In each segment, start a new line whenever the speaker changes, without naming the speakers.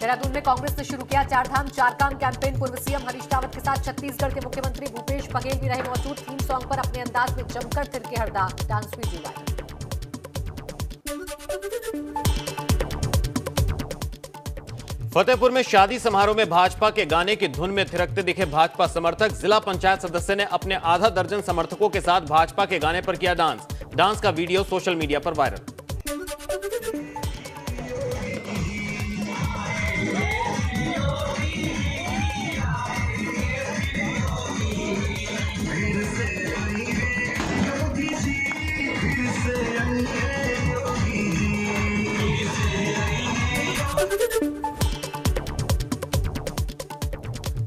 देहरादून में कांग्रेस ने शुरू किया 4 धाम 4 काम कैंपेन। पूर्व सीएम हरीश रावत के साथ छत्तीसगढ़ के मुख्यमंत्री भूपेश बघेल भी रहे मौजूद। थीम सॉन्ग पर अपने अंदाज में जमकर थिरके Harda, dance video viral.
Fatehpur में शादी समारोह में भाजपा के गाने की धुन में थिरकते दिखे भाजपा समर्थक। जिला पंचायत सदस्य ने अपने आधा दर्जन समर्थकों के साथ भाजपा के गाने पर किया डांस। डांस का वीडियो सोशल मीडिया पर वायरल।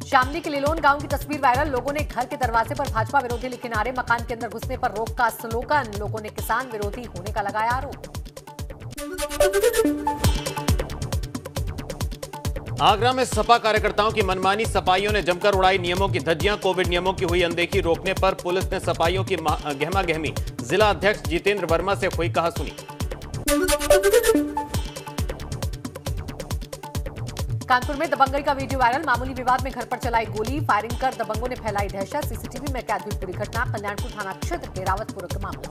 शामली के लिलोन गांव की तस्वीर वायरल। लोगों ने घर के दरवाजे पर भाजपा विरोधी लिखे नारे, मकान के अंदर घुसने पर रोक का स्लोगन। लोगों ने किसान विरोधी होने का लगाया आरोप।
आगरा में सपा कार्यकर्ताओं की मनमानी, सपाइयों ने जमकर उड़ाई नियमों की धज्जियां। कोविड नियमों की हुई अनदेखी, रोकने पर पुलिस ने सपाइयों की गहमा गहमी। जिला अध्यक्ष जितेंद्र वर्मा से हुई कहासुनी।
कानपुर में दबंगई का वीडियो वायरल। मामूली विवाद में घर पर चलाई गोली, फायरिंग कर दबंगों ने फैलाई दहशत। सीसीटीवी में कैद हुई पूरी घटना। कल्याणपुर थाना क्षेत्र के रावतपुर का मामला।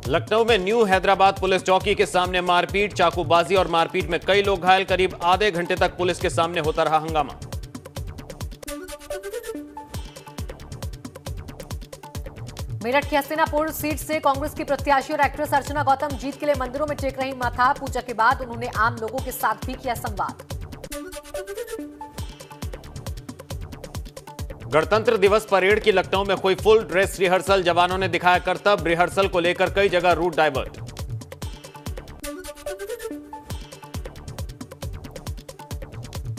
लखनऊ में न्यू हैदराबाद पुलिस चौकी के सामने मारपीट, चाकूबाजी और मारपीट में कई लोग घायल। करीब आधे घंटे तक पुलिस के सामने होता रहा हंगामा।
मेरठ की हस्तिनापुर सीट से कांग्रेस की प्रत्याशी और एक्ट्रेस अर्चना गौतम जीत के लिए मंदिरों में टेक रही माथा। पूजा के बाद उन्होंने आम लोगों के साथ भी किया संवाद।
गणतंत्र दिवस परेड की लखनऊ में हुई फुल ड्रेस रिहर्सल। जवानों ने दिखाया करतब। रिहर्सल को लेकर कई जगह रूट डाइवर्ट।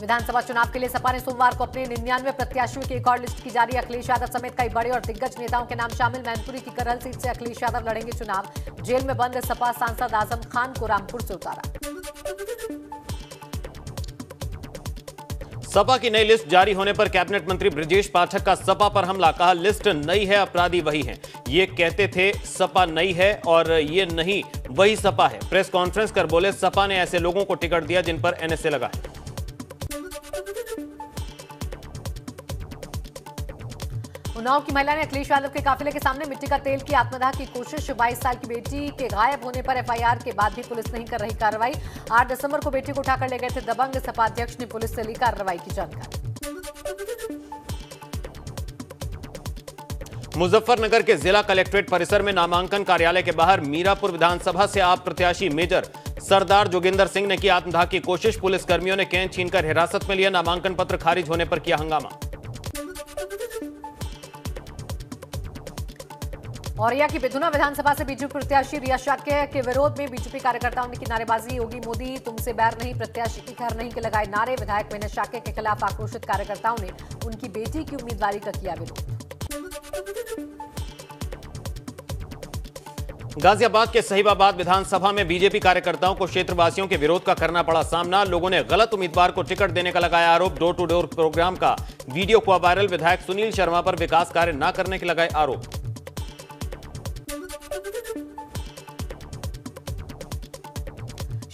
विधानसभा चुनाव के लिए सपा ने सोमवार को अपने 99 प्रत्याशियों की एक और लिस्ट की जारी। अखिलेश यादव समेत कई बड़े और दिग्गज नेताओं के नाम शामिल। मैनपुरी की करहल सीट से अखिलेश यादव लड़ेंगे चुनाव। जेल में बंद सपा सांसद आजम खान को रामपुर से उतारा।
सपा की नई लिस्ट जारी होने पर कैबिनेट मंत्री ब्रजेश पाठक का सपा पर हमला। कहा लिस्ट नई है, अपराधी वही हैं। ये कहते थे सपा नई है और ये नहीं वही सपा है। प्रेस कॉन्फ्रेंस कर बोले सपा ने ऐसे लोगों को टिकट दिया जिन पर एनएसए लगा है।
उन्नाव की महिला ने अखिलेश यादव के काफिले के सामने मिट्टी का तेल की आत्मदाह की कोशिश। 22 साल की बेटी के गायब होने पर एफआईआर के बाद भी पुलिस नहीं कर रही कार्रवाई। 8 दिसंबर को बेटी को उठाकर ले गए थे दबंग। सपा अध्यक्ष ने पुलिस से ली कार्रवाई की जानकारी।
मुजफ्फरनगर के जिला कलेक्ट्रेट परिसर में नामांकन कार्यालय के बाहर मीरापुर विधानसभा से आप प्रत्याशी मेजर सरदार जोगिंदर सिंह ने की आत्मदाह की कोशिश। पुलिस कर्मियों ने कैन छीनकर हिरासत में लिया। नामांकन पत्र खारिज होने पर किया हंगामा।
औरैया की बिधुना विधानसभा से बीजेपी प्रत्याशी रिया शाक्य के विरोध में बीजेपी कार्यकर्ताओं ने की नारेबाजी। योगी मोदी तुमसे बैर नहीं, प्रत्याशी की खैर नहीं के लगाए नारे। विधायक विनय शाक्य के खिलाफ आक्रोशित कार्यकर्ताओं ने उनकी बेटी की उम्मीदवारी का किया विरोध।
गाजियाबाद के सहीबाबाद विधानसभा में बीजेपी कार्यकर्ताओं को क्षेत्रवासियों के विरोध का करना पड़ा सामना। लोगों ने गलत उम्मीदवार को टिकट देने का लगाया आरोप। डोर टू डोर प्रोग्राम का वीडियो हुआ वायरल। विधायक सुनील शर्मा पर विकास कार्य न करने के लगाए आरोप।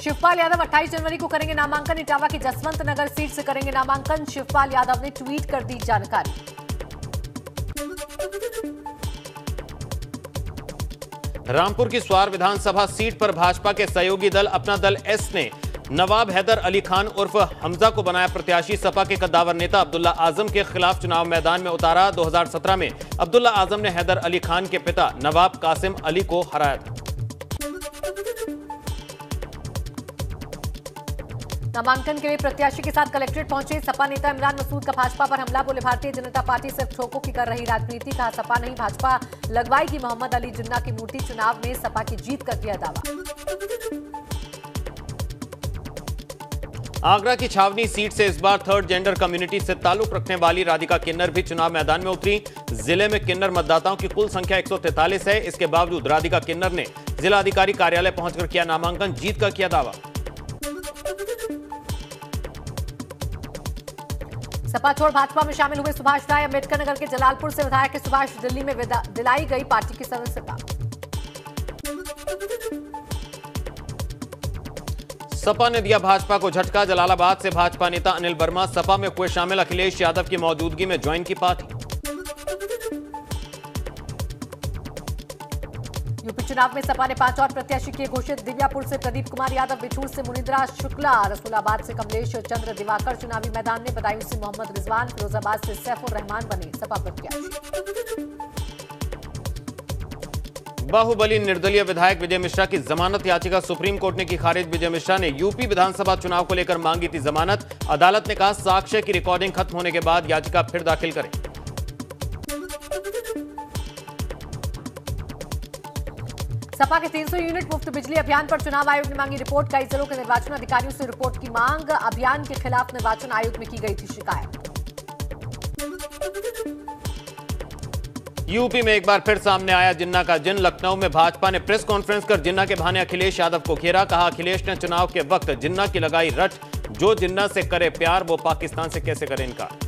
शिवपाल यादव 28 जनवरी को करेंगे नामांकन। इटावा की जसवंत नगर सीट से करेंगे नामांकन। शिवपाल यादव ने ट्वीट कर दी जानकारी।
रामपुर की स्वार विधानसभा सीट पर भाजपा के सहयोगी दल अपना दल एस ने नवाब हैदर अली खान उर्फ हमजा को बनाया प्रत्याशी। सपा के कद्दावर नेता अब्दुल्ला आजम के खिलाफ चुनाव मैदान में उतारा। 2017 में अब्दुल्ला आजम ने हैदर अली खान के पिता नवाब कासिम अली को हराया था।
नामांकन के लिए प्रत्याशी के साथ कलेक्ट्रेट पहुंचे सपा नेता इमरान मसूद का भाजपा पर हमला। बोले भारतीय जनता पार्टी सिर्फ ठोकों की कर रही राजनीति। कहा सपा नहीं भाजपा लगवाएगी मोहम्मद अली जिन्ना की मूर्ति। चुनाव में सपा की जीत का किया दावा।
आगरा की छावनी सीट से इस बार थर्ड जेंडर कम्युनिटी से ताल्लुक रखने वाली राधिका किन्नर भी चुनाव मैदान में उतरी। जिले में किन्नर मतदाताओं की कुल संख्या 143 है। इसके बावजूद राधिका किन्नर ने जिला अधिकारी कार्यालय पहुंचकर किया नामांकन। जीत का किया दावा।
सपा छोड़ भाजपा में शामिल हुए सुभाष राय। अम्बेडकर नगर के जलालपुर से विधायक सुभाष दिल्ली में दिलाई गई पार्टी की सदस्यता।
सपा ने दिया भाजपा को झटका। जलालाबाद से भाजपा नेता अनिल वर्मा सपा में हुए शामिल। अखिलेश यादव की मौजूदगी में ज्वाइन की पार्टी।
यूपी चुनाव में सपा ने 5 और प्रत्याशी किए घोषित। दिव्यापुर से प्रदीप कुमार यादव, बिठूर से मुनिंद्रा शुक्ला, रसूलाबाद से कमलेश चंद्र दिवाकर चुनावी मैदान में। बदायूं से मोहम्मद रिजवान, फिरोजाबाद से सैफुर रहमान बने सपा प्रत्याशी।
बाहुबली निर्दलीय विधायक विजय मिश्रा की जमानत याचिका सुप्रीम कोर्ट ने की खारिज। विजय मिश्रा ने यूपी विधानसभा चुनाव को लेकर मांगी थी जमानत। अदालत ने कहा साक्ष्य की रिकॉर्डिंग खत्म होने के बाद याचिका फिर दाखिल करें।
सपा के 300 यूनिट मुफ्त बिजली अभियान पर चुनाव आयोग ने मांगी रिपोर्ट। कई जिलों के निर्वाचन अधिकारियों से रिपोर्ट की मांग। अभियान के खिलाफ निर्वाचन आयोग में की गई थी शिकायत।
यूपी में एक बार फिर सामने आया जिन्ना का जिन। लखनऊ में भाजपा ने प्रेस कॉन्फ्रेंस कर जिन्ना के बहाने अखिलेश यादव को घेरा। कहा अखिलेश ने चुनाव के वक्त जिन्ना की लगाई रट। जो जिन्ना से करे प्यार वो पाकिस्तान से कैसे करे इनकार।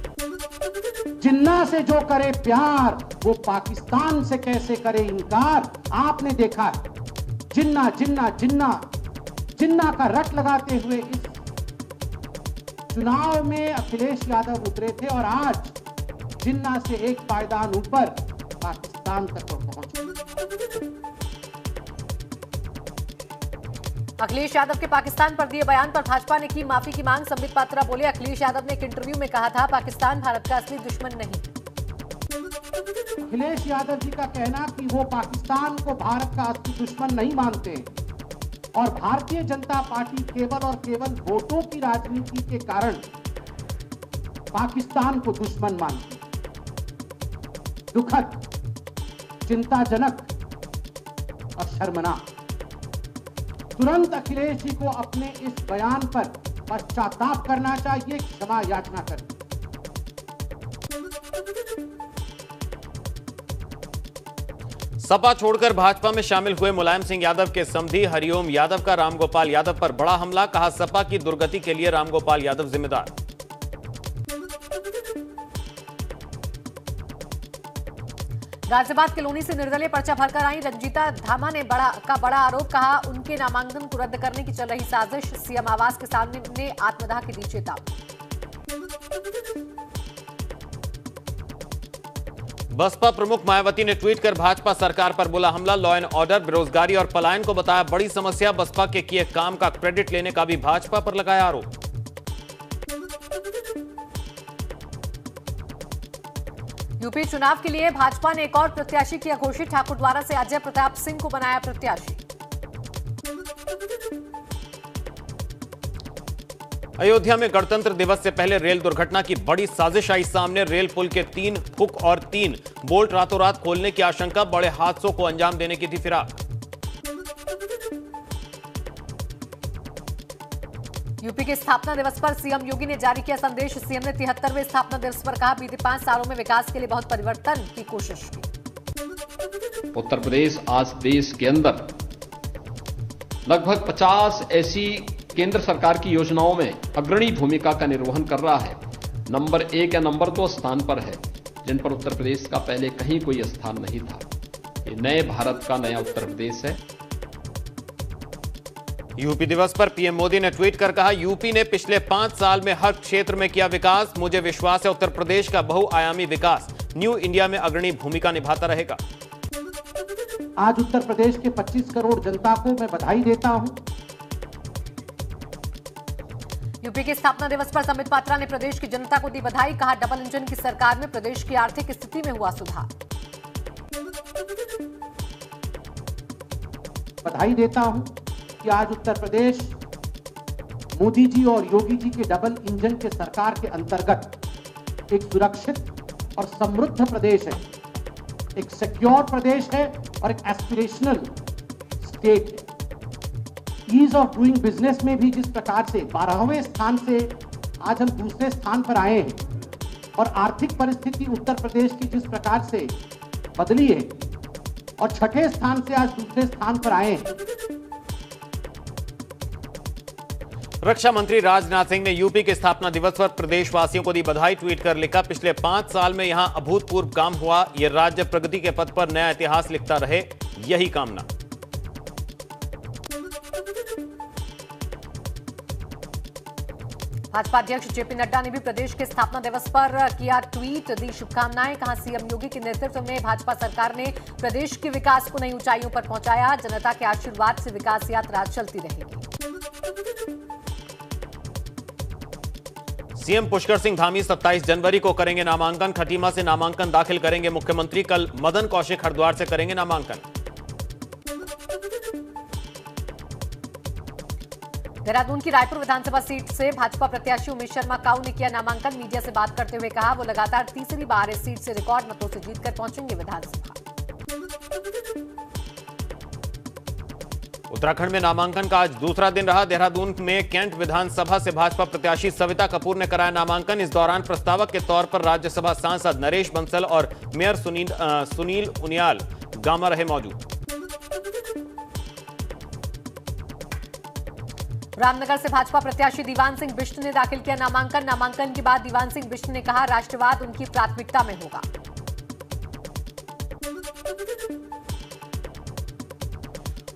जिन्ना से जो करे प्यार वो पाकिस्तान से कैसे करे इनकार। आपने देखा है जिन्ना जिन्ना जिन्ना जिन्ना का रट लगाते हुए इस चुनाव में अखिलेश यादव उतरे थे और आज जिन्ना से एक पायदान ऊपर पाकिस्तान तक पहुंचे।
अखिलेश यादव के पाकिस्तान पर दिए बयान पर भाजपा ने की माफी की मांग। संबित पात्रा बोले अखिलेश यादव ने एक इंटरव्यू में कहा था पाकिस्तान भारत का असली दुश्मन नहीं।
अखिलेश यादव जी का कहना कि वो पाकिस्तान को भारत का असली दुश्मन नहीं मानते और भारतीय जनता पार्टी केवल और केवल वोटों की राजनीति के कारण पाकिस्तान को दुश्मन मानती। दुखद, चिंताजनक और शर्मनाक। तुरंत अखिलेश जी को अपने इस बयान पर पश्चाताप करना चाहिए, क्षमा याचना करनी।
सपा छोड़कर भाजपा में शामिल हुए मुलायम सिंह यादव के समधी हरिओम यादव का रामगोपाल यादव पर बड़ा हमला। कहा सपा की दुर्गति के लिए रामगोपाल यादव जिम्मेदार।
गाजियाबाद कॉलोनी से निर्दलीय पर्चा भरकर आई रंजीता धामा ने बड़ा आरोप। कहा उनके नामांकन को रद्द करने की चल रही साजिश। सीएम आवास के सामने आत्मदाह की दी चेतावनी।
बसपा प्रमुख मायावती ने ट्वीट कर भाजपा सरकार पर बोला हमला। लॉ एंड ऑर्डर, बेरोजगारी और पलायन को बताया बड़ी समस्या। बसपा के किए काम का क्रेडिट लेने का भी भाजपा पर लगाया आरोप।
यूपी चुनाव के लिए भाजपा ने एक और प्रत्याशी किया घोषित। ठाकुरद्वारा से अजय प्रताप सिंह को बनाया प्रत्याशी।
अयोध्या में गणतंत्र दिवस से पहले रेल दुर्घटना की बड़ी साजिश आई सामने। रेल पुल के 3 हुक और 3 बोल्ट रातों रात खोलने की आशंका। बड़े हादसों को अंजाम देने की थी फिराक।
यूपी के स्थापना दिवस पर सीएम योगी ने जारी किया संदेश। सीएम ने 73वें स्थापना दिवस पर कहा बीते 5 सालों में विकास के लिए बहुत परिवर्तन की कोशिश की।
उत्तर प्रदेश आज देश के अंदर लगभग 50 ऐसी केंद्र सरकार की योजनाओं में अग्रणी भूमिका का निर्वहन कर रहा है। नंबर 1 या नंबर 2 स्थान पर है, जिन पर उत्तर प्रदेश का पहले कहीं कोई स्थान नहीं था। ये नए भारत का नया उत्तर प्रदेश है।
यूपी दिवस पर पीएम मोदी ने ट्वीट कर कहा यूपी ने पिछले 5 साल में हर क्षेत्र में किया विकास। मुझे विश्वास है उत्तर प्रदेश का बहुआयामी विकास न्यू इंडिया में अग्रणी भूमिका निभाता रहेगा।
आज उत्तर प्रदेश के 25 करोड़ जनता को मैं बधाई देता हूं।
यूपी के स्थापना दिवस पर संबित पात्रा ने प्रदेश की जनता को दी बधाई। कहा डबल इंजन की सरकार में प्रदेश की आर्थिक स्थिति में हुआ सुधार।
बधाई देता हूं कि आज उत्तर प्रदेश मोदी जी और योगी जी के डबल इंजन के सरकार के अंतर्गत एक सुरक्षित और समृद्ध प्रदेश है, एक सिक्योर प्रदेश है और एक एस्पिरेशनल स्टेट है। ईज ऑफ डूइंग बिजनेस में भी जिस प्रकार से 12वें स्थान से आज हम दूसरे स्थान पर आए हैं और आर्थिक परिस्थिति उत्तर प्रदेश की जिस प्रकार से बदली है और 6ठे स्थान से आज दूसरे स्थान पर आए हैं।
रक्षा मंत्री राजनाथ सिंह ने यूपी के स्थापना दिवस पर प्रदेशवासियों को दी बधाई। ट्वीट कर लिखा पिछले 5 साल में यहां अभूतपूर्व काम हुआ। यह राज्य प्रगति के पथ पर नया इतिहास लिखता रहे, यही कामना।
भाजपा अध्यक्ष जेपी नड्डा ने भी प्रदेश के स्थापना दिवस पर किया ट्वीट, दी शुभकामनाएं। कहा, सीएम योगी के नेतृत्व में भाजपा सरकार ने प्रदेश के विकास को नई ऊंचाइयों पर पहुंचाया। जनता के आशीर्वाद से विकास यात्रा चलती रहेगी।
सीएम पुष्कर सिंह धामी 27 जनवरी को करेंगे नामांकन। खटीमा से नामांकन दाखिल करेंगे मुख्यमंत्री। कल मदन कौशिक हरिद्वार से करेंगे नामांकन।
देहरादून की रायपुर विधानसभा सीट से भाजपा प्रत्याशी उमेश शर्मा काऊ ने किया नामांकन। मीडिया से बात करते हुए कहा, वो लगातार तीसरी बार इस सीट से रिकॉर्ड मतों से जीतकर पहुंचेंगे विधानसभा।
उत्तराखंड में नामांकन का आज दूसरा दिन रहा। देहरादून में कैंट विधानसभा से भाजपा प्रत्याशी सविता कपूर ने कराया नामांकन। इस दौरान प्रस्तावक के तौर पर राज्यसभा सांसद नरेश बंसल और मेयर सुनील उनियाल गामा रहे मौजूद।
रामनगर से भाजपा प्रत्याशी दीवान सिंह बिष्ट ने दाखिल किया नामांकन। नामांकन के बाद दीवान सिंह बिष्ट ने कहा, राष्ट्रवाद उनकी प्राथमिकता में होगा।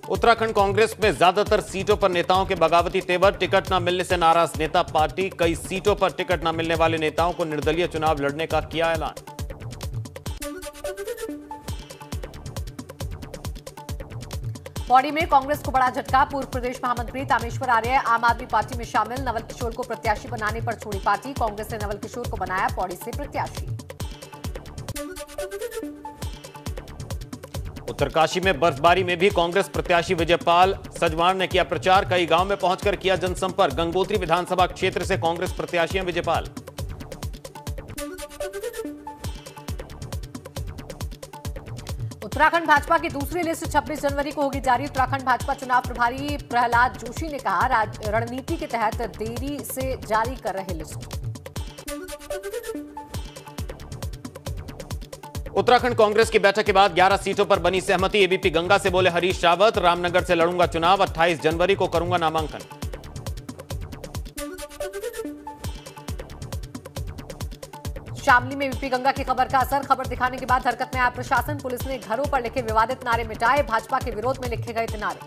उत्तराखंड कांग्रेस में ज्यादातर सीटों पर नेताओं के बगावती तेवर। टिकट न मिलने से नाराज नेता पार्टी। कई सीटों पर टिकट न मिलने वाले नेताओं को निर्दलीय चुनाव लड़ने का किया ऐलान।
पौड़ी में कांग्रेस को बड़ा झटका। पूर्व प्रदेश महामंत्री तामेश्वर आर्य आम आदमी पार्टी में शामिल। नवल किशोर को प्रत्याशी बनाने पर छोड़ी पार्टी। कांग्रेस ने नवल किशोर को बनाया पौड़ी से प्रत्याशी।
उत्तरकाशी में बर्फबारी में भी कांग्रेस प्रत्याशी विजयपाल सजवाण ने किया प्रचार। कई गांव में पहुंचकर किया जनसंपर्क। गंगोत्री विधानसभा क्षेत्र से कांग्रेस प्रत्याशी हैं विजयपाल।
उत्तराखंड भाजपा की दूसरी लिस्ट 26 जनवरी को होगी जारी। उत्तराखंड भाजपा चुनाव प्रभारी प्रहलाद जोशी ने कहा, रणनीति के तहत देरी से जारी कर रहे लिस्ट।
उत्तराखंड कांग्रेस की बैठक के बाद 11 सीटों पर बनी सहमति। एबीपी गंगा से बोले हरीश रावत, रामनगर से लड़ूंगा चुनाव। 28 जनवरी को करूंगा नामांकन।
शामली में एबीपी गंगा की खबर का असर। खबर दिखाने के बाद हरकत में आया प्रशासन। पुलिस ने घरों पर लिखे विवादित नारे मिटाए। भाजपा के विरोध में लिखे गए थे नारे।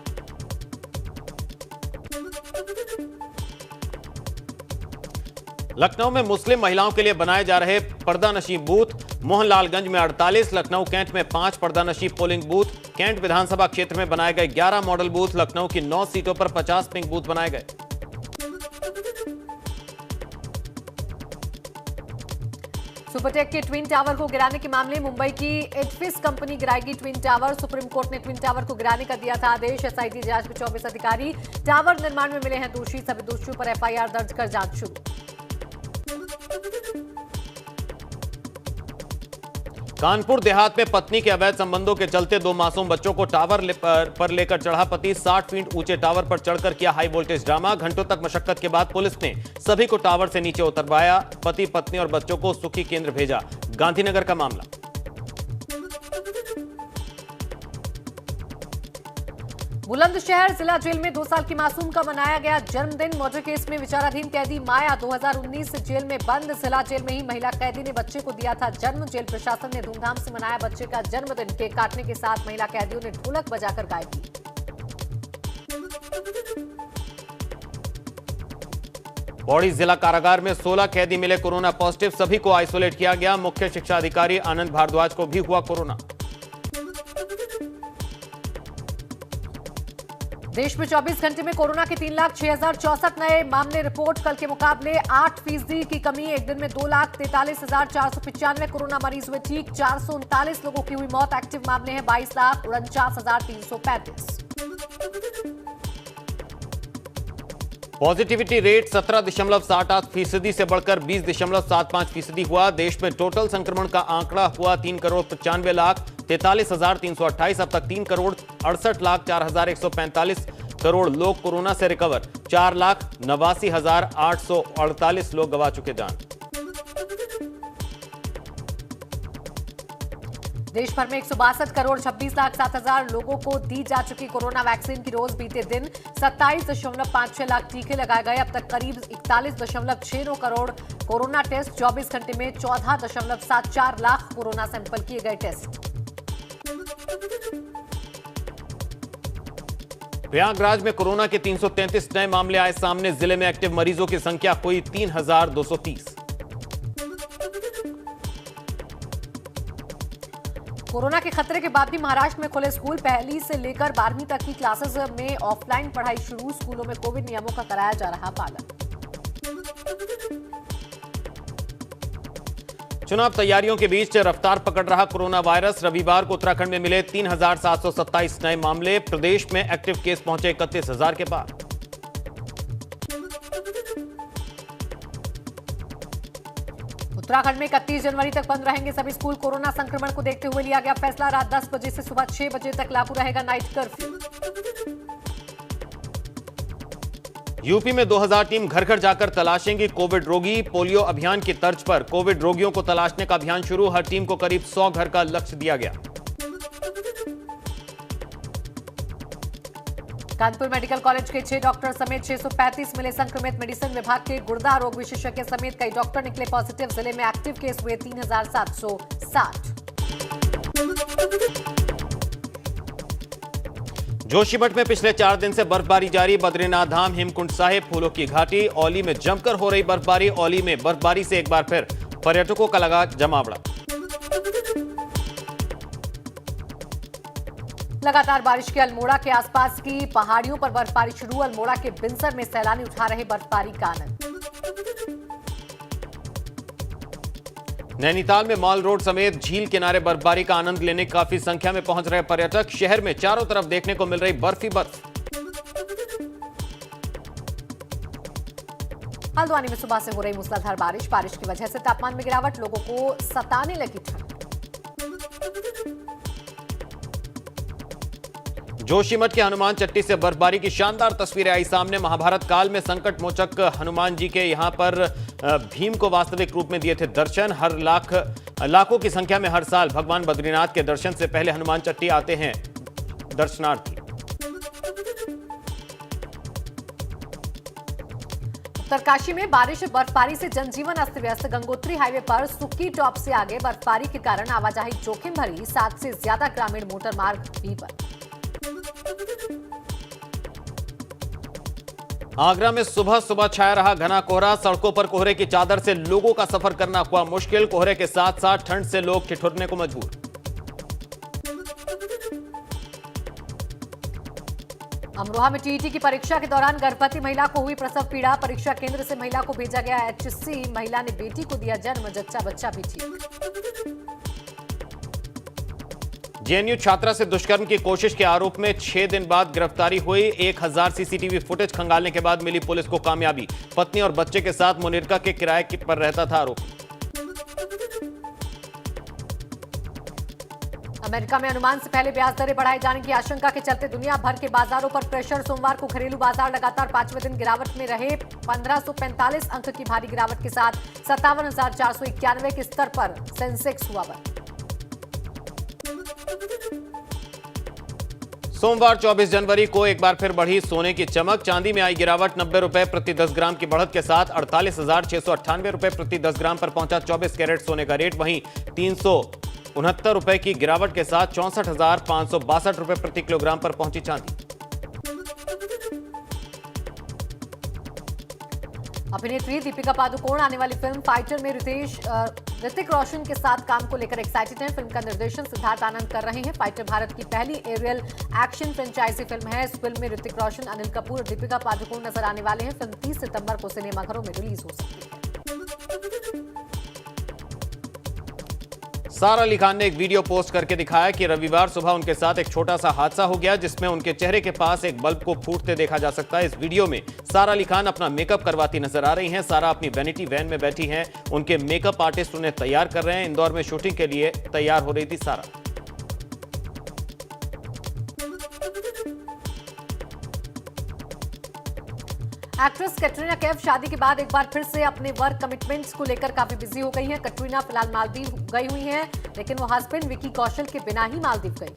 लखनऊ में मुस्लिम महिलाओं के लिए बनाए जा रहे पर्दानशी बूथ। मोहनलालगंज में 48, लखनऊ कैंट में 5 पर्दानशी पोलिंग बूथ। कैंट विधानसभा क्षेत्र में बनाए गए 11 मॉडल बूथ। लखनऊ की 9 सीटों पर 50 पिंक बूथ बनाए गए।
सुपरटेक के ट्विन टावर को गिराने के मामले मुंबई की एडफिस कंपनी गिराएगी ट्विन टावर। सुप्रीम कोर्ट ने ट्विन टावर को गिराने का दिया था आदेश। एसआईटी जांच में 24 अधिकारी टावर निर्माण में मिले हैं दोषी। सभी दोषियों पर एफआईआर दर्ज कर जांच शुरू।
कानपुर देहात में पत्नी के अवैध संबंधों के चलते 2 मासूम बच्चों को टावर पर लेकर चढ़ा पति। 60 फीट ऊंचे टावर पर चढ़कर किया हाई वोल्टेज ड्रामा। घंटों तक मशक्कत के बाद पुलिस ने सभी को टावर से नीचे उतरवाया। पति, पत्नी और बच्चों को सुखी केंद्र भेजा। गांधीनगर का मामला।
बुलंदशहर जिला जेल में 2 साल की मासूम का मनाया गया जन्मदिन। मर्डर केस में विचाराधीन कैदी माया 2019 से जेल में बंद। जिला जेल में ही महिला कैदी ने बच्चे को दिया था जन्म। जेल प्रशासन ने धूमधाम से मनाया बच्चे का जन्मदिन। केक काटने के साथ महिला कैदियों ने ढोलक बजाकर गायकी की।
पौड़ी जिला कारागार में 16 कैदी मिले कोरोना पॉजिटिव। सभी को आइसोलेट किया गया। मुख्य शिक्षा अधिकारी आनंद भारद्वाज को भी हुआ कोरोना।
देश में 24 घंटे में कोरोना के 3,06,064 नए मामले रिपोर्ट। कल के मुकाबले 8% की कमी। एक दिन में 2,43,495 कोरोना मरीज हुए ठीक। 439 लोगों की हुई मौत। एक्टिव मामले हैं 22,49,335।
पॉजिटिविटी रेट 17.78% से बढ़कर 20.75% हुआ। देश में टोटल संक्रमण का आंकड़ा हुआ 3,95,43,328। अब तक 3,68,04,145 करोड़ लोग कोरोना से रिकवर। 4,89,848 लोग गंवा चुके जान।
देश भर में 162,26,07,000 लोगों को दी जा चुकी कोरोना वैक्सीन की रोज बीते दिन 27.56 लाख टीके लगाए गए। अब तक करीब 41.69 करोड़ कोरोना टेस्ट। 24 घंटे में 14.74 लाख कोरोना सैंपल किए गए टेस्ट।
प्रयागराज में कोरोना के 333 नए मामले आए सामने। जिले में एक्टिव मरीजों की संख्या हुई 3230।
कोरोना के खतरे के बाद भी महाराष्ट्र में खुले स्कूल। पहली से लेकर 12वीं तक की क्लासेस में ऑफलाइन पढ़ाई शुरू। स्कूलों में कोविड नियमों का कराया जा रहा पालन।
चुनाव तैयारियों के बीच रफ्तार पकड़ रहा कोरोना वायरस। रविवार को उत्तराखंड में मिले 3727 नए मामले। प्रदेश में एक्टिव केस पहुंचे 31,000 के पार।
उत्तराखंड में 31 जनवरी तक बंद रहेंगे सभी स्कूल। कोरोना संक्रमण को देखते हुए लिया गया फैसला। रात 10 बजे से सुबह 6 बजे तक लागू रहेगा नाइट कर्फ्यू।
यूपी में 2000 टीम घर घर जाकर तलाशेंगी कोविड रोगी। पोलियो अभियान की तर्ज पर कोविड रोगियों को तलाशने का अभियान शुरू। हर टीम को करीब 100 घर का लक्ष्य दिया गया।
कानपुर मेडिकल कॉलेज के 6 डॉक्टर समेत 635 मिले संक्रमित। मेडिसिन विभाग के गुर्दा रोग विशेषज्ञ समेत कई डॉक्टर निकले पॉजिटिव। जिले में एक्टिव केस हुए 3760।
जोशीमठ में पिछले 4 दिन से बर्फबारी जारी। बद्रीनाथ धाम, हेमकुंड साहिब, फूलों की घाटी, औली में जमकर हो रही बर्फबारी। औली में बर्फबारी से एक बार फिर पर्यटकों का लगा जमावड़ा।
लगातार बारिश के अल्मोड़ा के आसपास की पहाड़ियों पर बर्फबारी शुरू। अल्मोड़ा के बिनसर में सैलानी उठा रहे बर्फबारी का आनंद।
नैनीताल में मॉल रोड समेत झील किनारे बर्फबारी का आनंद लेने काफी संख्या में पहुंच रहे पर्यटक। शहर में चारों तरफ देखने को मिल रही बर्फ ही बर्फ।
हल्द्वानी में सुबह से हो रही मूसलाधार बारिश। बारिश की वजह से तापमान में गिरावट। लोगों को सताने लगी ठंड।
जोशीमठ के हनुमान चट्टी से बर्फबारी की शानदार तस्वीरें आई सामने। महाभारत काल में संकट मोचक हनुमान जी के यहां पर भीम को वास्तविक रूप में दिए थे दर्शन। हर लाखों की संख्या में हर साल भगवान बद्रीनाथ के दर्शन से पहले हनुमान चट्टी आते हैं दर्शनार्थी।
उत्तरकाशी में बारिश बर्फबारी से जनजीवन अस्त व्यस्त। गंगोत्री हाईवे पर सुक्की टॉप से आगे बर्फबारी के कारण आवाजाही जोखिम भरी। 7 से ज्यादा ग्रामीण मोटर मार्ग भी बंद।
आगरा में सुबह सुबह छाया रहा घना कोहरा। सड़कों पर कोहरे की चादर से लोगों का सफर करना हुआ मुश्किल। कोहरे के साथ साथ ठंड से लोग ठिठुरने को मजबूर।
अमरोहा में टीईटी की परीक्षा के दौरान गर्भवती महिला को हुई प्रसव पीड़ा। परीक्षा केंद्र से महिला को भेजा गया एचसी। महिला ने बेटी को दिया जन्म। जच्चा बच्चा भी ठीक।
जेएनयू छात्रा से दुष्कर्म की कोशिश के आरोप में 6 दिन बाद गिरफ्तारी हुई। 1000 सीसीटीवी फुटेज खंगालने के बाद मिली पुलिस को कामयाबी। पत्नी और बच्चे के साथ मुनिरका के किराए पर रहता था आरोपी।
अमेरिका में अनुमान से पहले ब्याज दरें बढ़ाए जाने की आशंका के चलते दुनिया भर के बाजारों पर प्रेशर। सोमवार को घरेलू बाजार लगातार 5वें दिन गिरावट में रहे। 1545 अंक की भारी गिरावट के साथ 57,491 के स्तर पर सेंसेक्स हुआ बंद।
सोमवार 24 जनवरी को एक बार फिर बढ़ी सोने की चमक। चांदी में आई गिरावट। 90 रुपए प्रति 10 ग्राम की बढ़त के साथ 48,698 रुपए प्रति 10 ग्राम पर पहुंचा 24 कैरेट सोने का रेट। वहीं 369 रुपए की गिरावट के साथ 64,562 रुपए प्रति किलोग्राम पर पहुंची चांदी।
अभिनेत्री दीपिका पादुकोण आने वाली फिल्म फाइटर में ऋतिक रोशन के साथ काम को लेकर एक्साइटेड हैं। फिल्म का निर्देशन सिद्धार्थ आनंद कर रहे हैं। फाइटर भारत की पहली एरियल एक्शन फ्रेंचाइजी फिल्म है। इस फिल्म में ऋतिक रोशन, अनिल कपूर और दीपिका पादुकोण नजर आने वाले हैं। फिल्म 30 सितंबर को सिनेमाघरों में रिलीज हो सकती है।
सारा अली खान ने एक वीडियो पोस्ट करके दिखाया कि रविवार सुबह उनके साथ एक छोटा सा हादसा हो गया, जिसमें उनके चेहरे के पास एक बल्ब को फूटते देखा जा सकता है। इस वीडियो में सारा अली खान अपना मेकअप करवाती नजर आ रही हैं। सारा अपनी वैनिटी वैन में बैठी हैं। उनके मेकअप आर्टिस्ट उन्हें तैयार कर रहे हैं। इंदौर में शूटिंग के लिए तैयार हो रही थी सारा।
एक्ट्रेस कैटरीना कैफ शादी के बाद एक बार फिर से अपने वर्क कमिटमेंट्स को लेकर काफी बिजी हो गई हैं। कैटरीना फिलहाल मालदीव गई हुई हैं, लेकिन वो हस्बैंड विकी कौशल के बिना ही मालदीव गई।